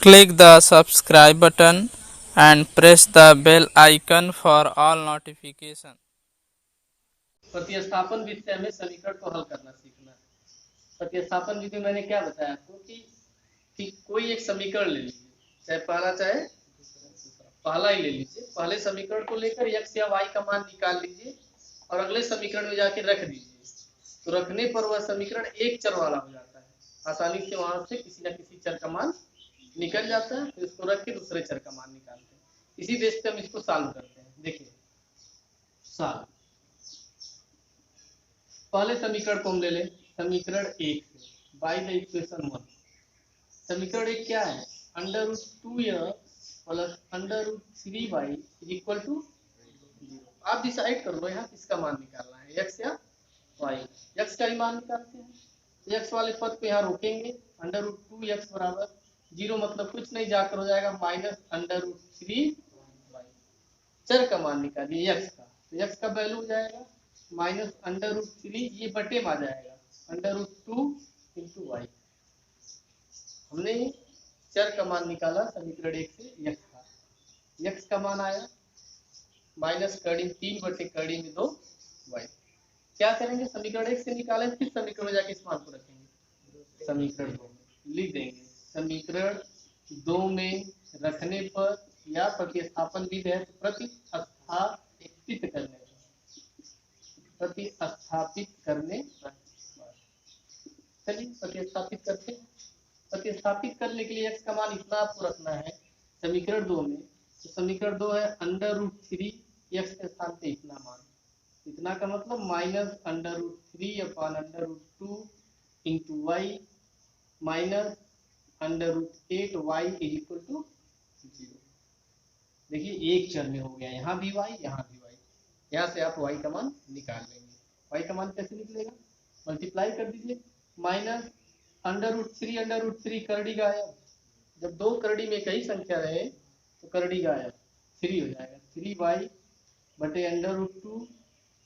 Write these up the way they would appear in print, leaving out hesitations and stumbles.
Click the subscribe button and press the bell icon for all notifications. प्रतिस्थापन विधि से हमें समीकरण को हल करना सीखना है। प्रतिस्थापन विधि में मैंने क्या बताया आपको कि कोई एक समीकरण ले लीजिए, चाहे पहला चाहे पहला ही ले लीजिए। पहले समीकरण को लेकर x या y का मान निकाल लीजिए और अगले समीकरण में जाके रख दीजिए। तो रखने पर वह समीकरण एक चर वाला हो जाता है। आसानी से वहां से किसी न किसी चर का मान निकल जाता है। तो इसको रख के दूसरे चर का मान निकालते हैं। इसी बेस पे हम इसको सॉल्व करते हैं। देखिए सॉल्व, पहले समीकरण को हम ले लें, समीकरण एक से बाई द इक्वेशन 1। समीकरण एक क्या है, √2x plus √3y is equal to 0। आप डिसाइड कर लो यहाँ किसका मान निकालना है, x या y। x का ही मान निकालते हैं। तो x वाले पद को यहाँ रोकेंगे, √2x बराबर 0 मतलब कुछ नहीं, जाकर हो जाएगा -√3y। चर का मान निकालिए x का, तो x का वैल्यू हो जाएगा -√3, ये बटे में आ जाएगा √2 इंटू वाई। हमने चर का मान निकाला समीकरण एक से x का। x का मान आया माइनस कर्डिंग 3 बटे कर्डिंग 2 वाई। क्या करेंगे, समीकरण एक से निकालें, फिर समीकरण में जाके इस मान को रखेंगे समीकरण 2 में लिख देंगे। समीकरण 2 में रखने पर या प्रतिस्थापन विधि है प्रतिस्थापित करने चलिए प्रतिस्थापित करते हैं। प्रतिस्थापित करने के लिए x का मान इतना आपको रखना है समीकरण 2 में। तो समीकरण 2 है √3, x के स्थान पे इतना मान, इतना का मतलब -√3 upon √2 into Y minus √8y is equal to 0। देखिए एक चर में हो गया, यहाँ भी y यहाँ भी y। यहाँ से आप y का मान निकाल लेंगे। y का मान कैसे निकलेगा, मल्टीप्लाई कर दीजिए, माइनस √3 करड़ी गायब। जब दो करड़ी में कई संख्या रहे तो करड़ी गायब, 3 हो जाएगा 3y बटे √2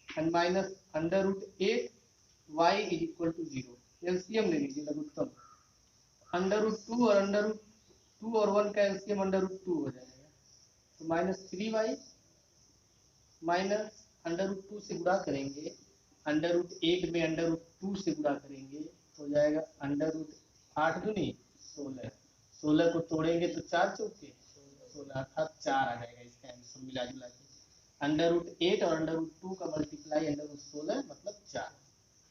and minus √8y is equal to 0। LCM ले लीजिए लघुत्तम, √2 और √2 और 1 का एलसीएम √2 हो जाएगा। तो -3y माइनस √2 से गुणा करेंगे, √8 में √2 से गुणा करेंगे तो हो जाएगा √8 दूनी 16। 16 को तोड़ेंगे तो 4 चौके 16 अर्थात 4 आ जाएगा इसका आंसर मिला जुला के। √8 और √2 का मल्टीप्लाई √16 मतलब 4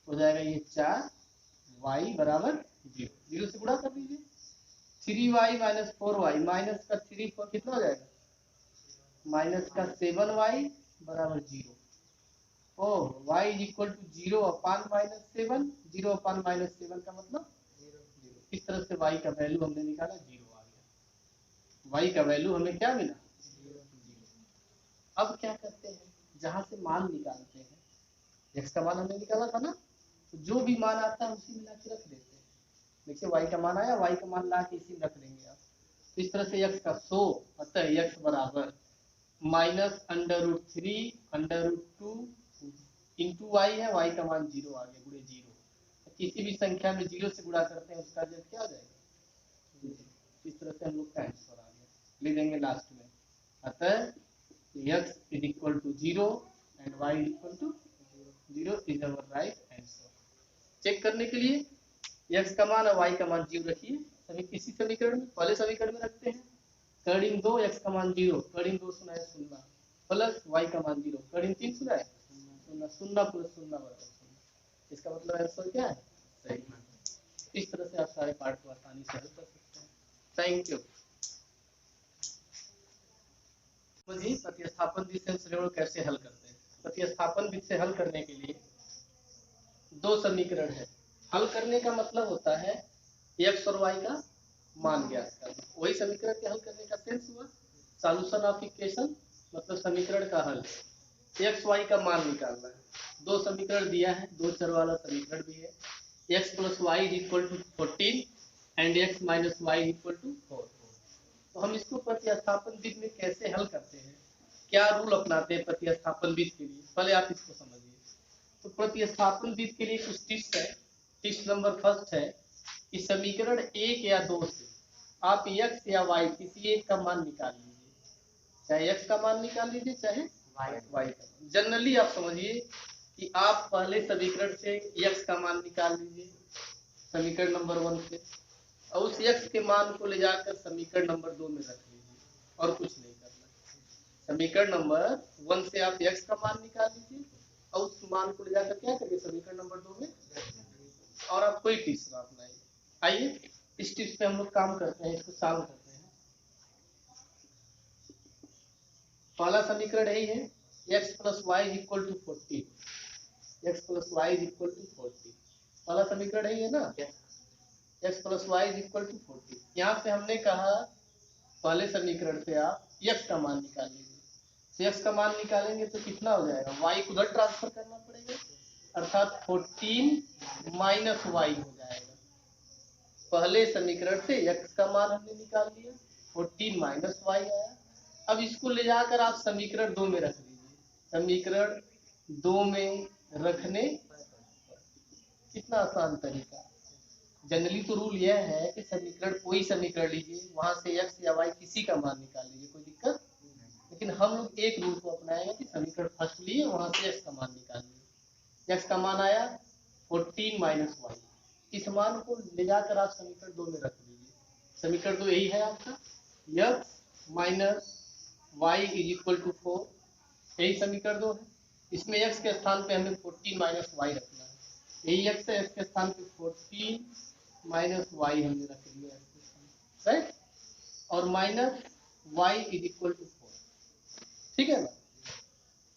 हो जाएगा। ये 4y बराबर 0, 0 से गुणा कर दीजिए। 3y माइनस 4y, माइनस का 3 4 कितना हो जाएगा, माइनस का 7y बराबर 0। ओह y इज इक्वल टू 0 अपान -7, 0 अपान -7 का मतलब 0। इस तरह से y का वैल्यू हमने निकाला 0 आ गया। y का वैल्यू हमें क्या मिला, 0। अब क्या करते हैं, जहां से मान निकालते हैं, x का मान हमने निकाला था ना, तो जो भी मान आता है उसी में ला के रख देते हैं। देखिए y का मान आया, y का मान ला के इसी में रख देंगे आप। तो इस तरह से x का 100, अतः x बराबर -√3 √2 इंटू वाई है, y का मान 0 आ गया, गुणे 0। किसी भी संख्या में 0 से गुणा करते हैं उसका जब क्या हो जाएगा, इस तरह से हम लोग का आंसर आ गया। लिख देंगे लास्ट में, अतः x is equal to 0 and y is equal to 0 is our right answer. Check करने के लिए x का मान और y का मान 0 रखिए सभी किसी समीकरण में। पहले समीकरण में रखते हैं, कर्डिंग 2 x का मान 0, कर्डिंग 2 सुना है 0 प्लस y का मान 0, कर्डिंग 3 सुना है 0, 0 प्लस 0 बराबर 0। इसका मतलब आंसर क्या है, सही। इस तरह से आप सारे पार्ट को आसानी से हल कर सकते हैं। Thank you. जी प्रतिस्थापन विधि से समीकरण कैसे हल करते हैं। प्रतिस्थापन विधि से हल करने के लिए दो समीकरण है। हल करने का मतलब होता है x और y का मान ज्ञात करना, वही समीकरण के हल करने का सेंस हुआ। सॉल्यूशन ऑफ इक्वेशन मतलब समीकरण का हल, x y का मान निकालना है। दो समीकरण दिया है, दो चर वाला समीकरण भी है। x plus Y is equal to 14 and x minus Y equal to 4। तो हम इसको प्रतिस्थापन विधि में कैसे हल करते हैं, क्या रूल अपनाते हैं प्रतिस्थापन विधि के लिए, पहले आप इसको समझिए। तो प्रतिस्थापन विधि के लिए कुछ टिप्स है। टिप्स नंबर फर्स्ट है कि समीकरण एक या दो से आप x या y किसी एक का मान निकाल लीजिए, चाहे x का मान निकाल लीजिए चाहे y का। जनरली आप समझिए कि आप पहले समीकरण से x का मान निकाल लीजिए समीकरण नंबर 1 से, और उस x के मान को ले जाकर समीकरण नंबर 2 में रख लीजिए और कुछ नहीं करना। समीकरण नंबर 1 से आप x का मान निकाल लीजिए और उस मान को ले जाकर क्या करिए समीकरण नंबर 2 में, और आप कोई टिप्स अपनाइए। आइए इस टिप्स पे हम लोग काम करते हैं, इसको सॉल्व करते हैं। पहला समीकरण यही है, x plus Y is equal to 40, x plus Y is equal to 40। पहला समीकरण यही है ना, x plus Y is equal to 40। यहाँ से हमने कहा पहले समीकरण से आप x का मान निकाल लीजिए, तो x का मान निकालेंगे तो कितना हो जाएगा, y को उधर ट्रांसफर करना पड़ेगा, अर्थात 14 माइनस वाई हो जाएगा। पहले समीकरण से x का मान हमने निकाल लिया, 14 माइनस वाई आया। अब इसको ले जाकर आप समीकरण 2 में रख दीजिए, समीकरण 2 में रखने कितना आसान तरीका। जनरली तो रूल यह है कि समीकरण कोई समीकरण लीजिए, वहां से x या y किसी का मान निकाल लीजिए, कोई दिक्कत। लेकिन हम लोग एक रूल को अपनाएंगे कि समीकरण फर्स्ट लिए वहां से x का मान निकाल लिए। x का मान आया 14 माइनस वाई, इस मान को ले जाकर आप समीकरण 2 में रख दीजिए। समीकरण 2 यही है आपका, x minus Y is equal to 4, यही समीकरण 2 है। इसमें x के स्थान पे हमें 14 माइनस वाई रखना है, यही x है, x के स्थान पे 14 माइनस वाई हमने रख दिया, राइट, और minus Y is equal to 4, ठीक है ना।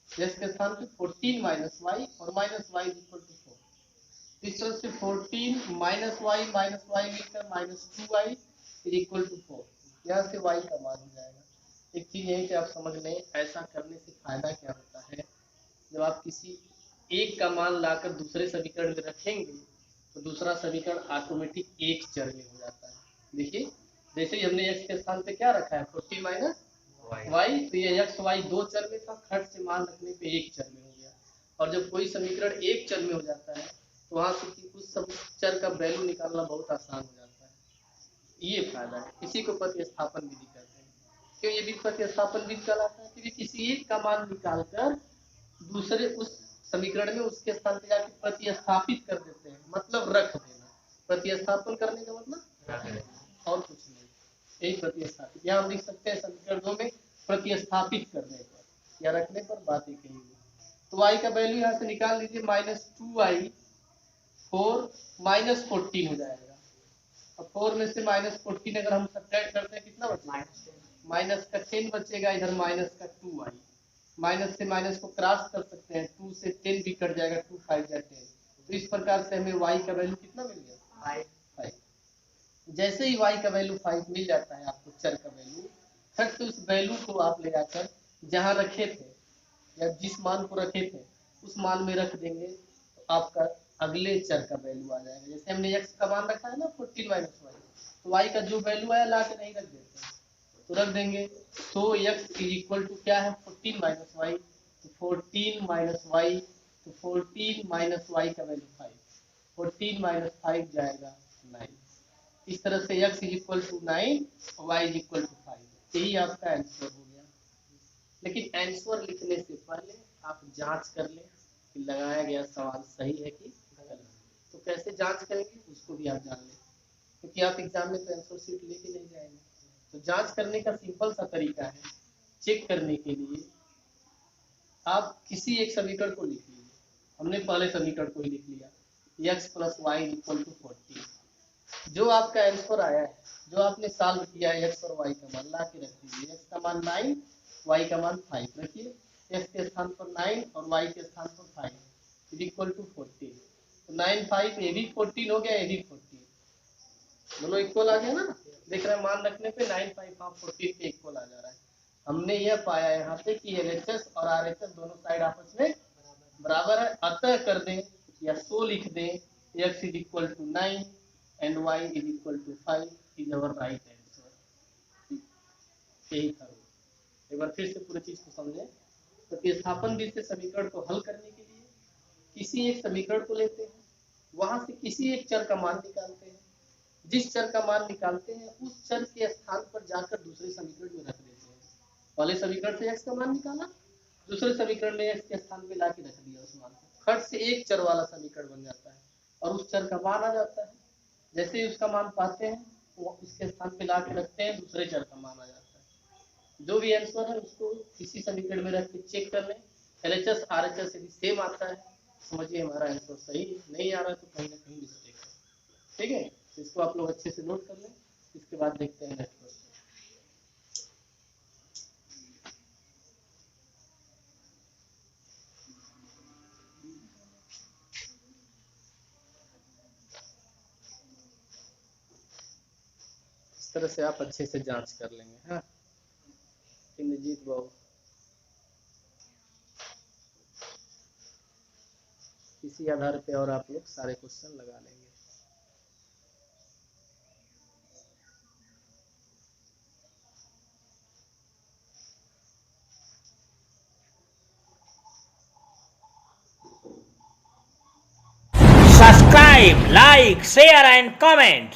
x के स्थान पे 14 माइनस वाई और minus Y is equal to 4। इस तरह से 14 माइनस वाई मिलकर minus 2y is equal to 4, यहाँ से y का मान हो जाएगा। एक चीज यही कि आप समझ लें, ऐसा करने से फायदा क्या होता है, जब आप किसी एक का मान लाकर दूसरे समीकरण में रखेंगे तो दूसरा समीकरण ऑटोमेटिक एक चर में हो जाता है। देखिए जैसे ही हमने x के स्थान पे क्या रखा है 14 माइनस वाई, तो ये x y दो चर में था, खट से मान रखने पे एक चर में हो गया। और जब कोई समीकरण एक चर में हो जाता है तो वहां से उस चर का वैल्यू निकालना बहुत आसान हो जाता है। ये फायदा है, इसी को प्रतिस्थापन विधि कहते हैं। क्यों ये भी प्रतिस्थापन विधि कहलाता है, क्योंकि किसी एक का मान निकालकर दूसरे उस समीकरण में उसके स्थान पर जाकर प्रतिस्थापित कर देते हैं, मतलब रख देना। प्रतिस्थापन करने का मतलब और कुछ नहीं, यही प्रतिस्थापित। यहाँ हम लिख सकते हैं समीकरण 2 में प्रतिस्थापित करने पर या रखने पर बात ही कही हुई। तो y का वैल्यू यहाँ से निकाल लीजिए, माइनस 2y 4 माइनस 14 हो जाएगा। अब 4 में से माइनस 14 अगर हम सब्ट्रैक्ट करते हैं कितना बचेगा, माइनस का 10 बचेगा, इधर माइनस का 2y, माइनस से माइनस को क्रॉस कर सकते हैं, 2 से 10 भी कट जाएगा, 2 5 10। तो इस प्रकार से हमें y का वैल्यू कितना मिल गया 5। जैसे ही y का वैल्यू 5 मिल जाता है आपको, चर का वैल्यू, फिर तो उस वैल्यू को आप ले जाकर जहाँ रखे थे या जिस मान को रखे थे उस मान में रख देंगे, तो आपका अगले चर का वैल्यू आ जाएगा। जैसे हमने x का मान रखा है ना 14 माइनस वाई, तो y का जो वैल्यू आया ला के नहीं रख देते, तो रख देंगे। तो x इज इक्वल टू क्या है 14 माइनस वाई, तो 14 माइनस वाई, तो 14 माइनस वाई का वैल्यू 5, 14 माइनस 5 जाएगा 9। इस तरह से x इज इक्वल टू 9 और y इज इक्वल टू 5, यही आपका आंसर हो गया। लेकिन आंसर लिखने से पहले आप जांच कर लें कि लगाया गया सवाल सही है कि गलत। तो कैसे जांच करेंगे उसको भी आप जान लें, क्योंकि आप एग्जाम में तो आंसर शीट लेके नहीं जाएंगे। तो जांच करने का सिंपल सा तरीका है, चेक करने के लिए आप किसी एक समीकरण को लिख लीजिए। हमने पहले समीकरण को ही लिख लिया, x plus Y equal to 40। जो आपका आंसर आया है, जो आपने सॉल्व किया है, x और y का मान ला के रख दीजिए। x का मान 9, y का मान 5 रखिए, x के स्थान पर 9 और y के स्थान पर 5 इक्वल टू 14। तो 9 5 ये भी 14 हो गया, ये भी 14, दोनों इक्वल आ गया ना। देख रहे हैं मान रखने पे 9 5 हाँ 14 के इक्वल आ जा रहा है। हमने यह पाया यहाँ पे कि LHS और RHS दोनों साइड आपस में बराबर है, अतः कर दें या सो लिख दें, x is equal to 9 and y is equal to 5 is our right answer. यही था। एक बार फिर से पूरी चीज को समझें। प्रतिस्थापन विधि से समीकरण को हल करने के लिए किसी एक समीकरण को लेते हैं, वहां से किसी एक चर का मान निकालते हैं, जिस चर का मान निकालते हैं उस चर के स्थान पर जाकर दूसरे समीकरण में रख देते हैं। पहले समीकरण से x का मान निकाला, दूसरे समीकरण में x के स्थान पे लाके रख दिया उस मान को, खट से एक चर वाला समीकरण बन जाता है और उस चर का मान आ जाता है। जैसे ही उसका मान पाते हैं वो इसके स्थान पे लाके रखते हैं, दूसरे चर का मान आ जाता है। जो भी आंसर है उसको इसी समीकरण में रख के चेक कर लें, LHS RHS यदि सेम आता है समझिए हमारा आंसर सही, नहीं आ रहा है तो कहीं ना कहीं मिस्टेक है। ठीक है, इसको आप लोग अच्छे से नोट कर लें। इसके बाद देखते हैं नेक्स्ट क्वेश्चन। इस तरह से आप अच्छे से जांच कर लेंगे। हाँ इंद्रजीत बाबू, इसी आधार पे और आप लोग सारे क्वेश्चन लगा लेंगे। Subscribe, like, share and comment.